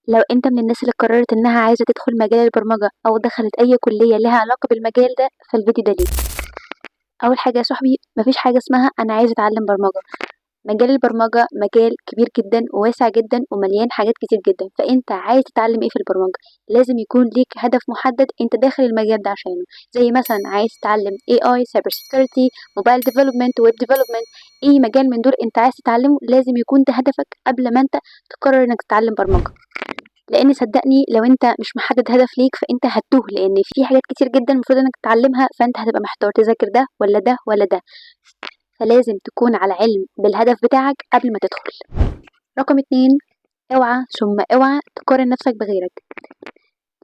لو أنت من الناس اللي قررت إنها عايزة تدخل مجال البرمجة أو دخلت أي كلية ليها علاقة بالمجال ده فالفيديو ده ليك. أول حاجة يا صاحبي مفيش حاجة اسمها أنا عايز أتعلم برمجة. مجال البرمجة مجال كبير جدا وواسع جدا ومليان حاجات كتير جدا، فأنت عايز تتعلم ايه في البرمجة؟ لازم يكون ليك هدف محدد انت داخل المجال ده عشانه، زي مثلا عايز تتعلم AI Cyber Security Mobile Development Web Development. اي مجال من دول انت عايز تتعلمه لازم يكون ده هدفك قبل ما انت تقرر انك تتعلم برمجة. لان صدقني لو انت مش محدد هدف ليك فانت هتتوه، لان في حاجات كتير جدا المفروض انك تتعلمها، فانت هتبقى محتار تذاكر ده ولا ده ولا ده. فلازم تكون على علم بالهدف بتاعك قبل ما تدخل. رقم 2، اوعى ثم اوعى تقارن نفسك بغيرك،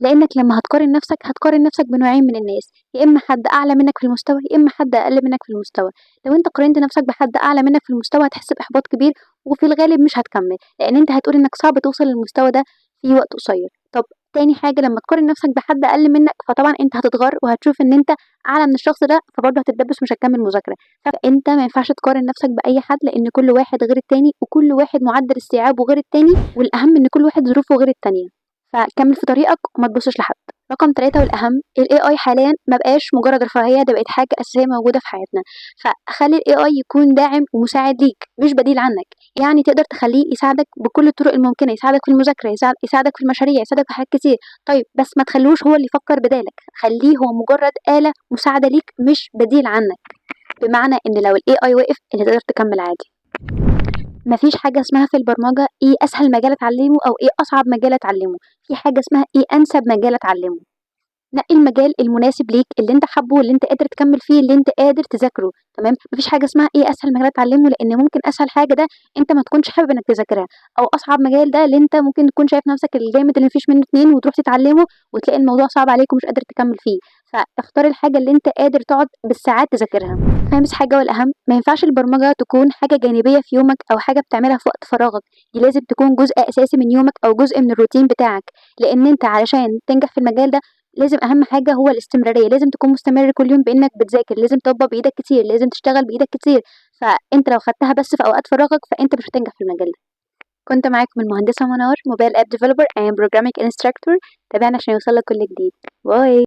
لانك لما هتقارن نفسك بنوعين من الناس، يا اما حد اعلى منك في المستوى يا اما حد اقل منك في المستوى. لو انت قارنت نفسك بحد اعلى منك في المستوى هتحس باحباط كبير، وفي الغالب مش هتكمل لان انت هتقول انك صعب توصل للمستوى ده في وقت قصير. طب تاني حاجة لما تقارن نفسك بحد أقل منك فطبعا انت هتتغر وهتشوف ان انت أعلى من الشخص ده، فبرضه هتتدبس ومش هتكمل مذاكرة. فانت ما ينفعش تقارن نفسك بأي حد لأن كل واحد غير التاني وكل واحد معدل استيعابه غير التاني، والأهم ان كل واحد ظروفه غير التانية. فكمل في طريقك وما تبصش لحد. رقم 3 والأهم، ال AI حاليا مبقاش مجرد رفاهية، ده بقت حاجة أساسية موجودة في حياتنا. فخلي ال AI يكون داعم ومساعد ليك مش بديل عنك. يعني تقدر تخليه يساعدك بكل الطرق الممكنة، يساعدك في المذاكرة، يساعدك في المشاريع، يساعدك في حاجات كتير. طيب بس ما تخلوش هو اللي يفكر بدالك، خليه هو مجرد آلة مساعدة ليك مش بديل عنك. بمعنى ان لو ال AI وقف انت تقدر تكمل عادي. مفيش حاجة اسمها في البرمجة ايه اسهل مجال اتعلمه او ايه اصعب مجال اتعلمه، في حاجة اسمها ايه انسب مجال اتعلمه. نقي المجال المناسب ليك اللي انت حابه واللي انت قادر تكمل فيه اللي انت قادر تذاكره. تمام، مفيش حاجه اسمها ايه اسهل مجال اتعلمه، لان ممكن اسهل حاجه ده انت ما تكونش حابب انك تذاكرها، او اصعب مجال ده اللي انت ممكن تكون شايف نفسك الجامد اللي مفيش منه اتنين وتروح تتعلمه وتلاقي الموضوع صعب عليك ومش قادر تكمل فيه. فاختار الحاجه اللي انت قادر تقعد بالساعات تذاكرها. خامس حاجه والاهم، ما ينفعش البرمجه تكون حاجه جانبيه في يومك او حاجه بتعملها في وقت فراغك، دي لازم تكون جزء اساسي من يومك او جزء من الروتين بتاعك. لان انت علشان تنجح في المجال ده لازم أهم حاجة هو الاستمرارية، لازم تكون مستمر كل يوم بإنك بتذاكر، لازم تطبق بإيدك كتير، لازم تشتغل بإيدك كتير. فأنت لو خدتها بس في أوقات فراغك فأنت مش هتنجح في المجال ده. كنت معاكم المهندسة منار، موبايل اب ديفلوبر and programming instructor. تابعنا عشان يوصلك كل جديد. باي.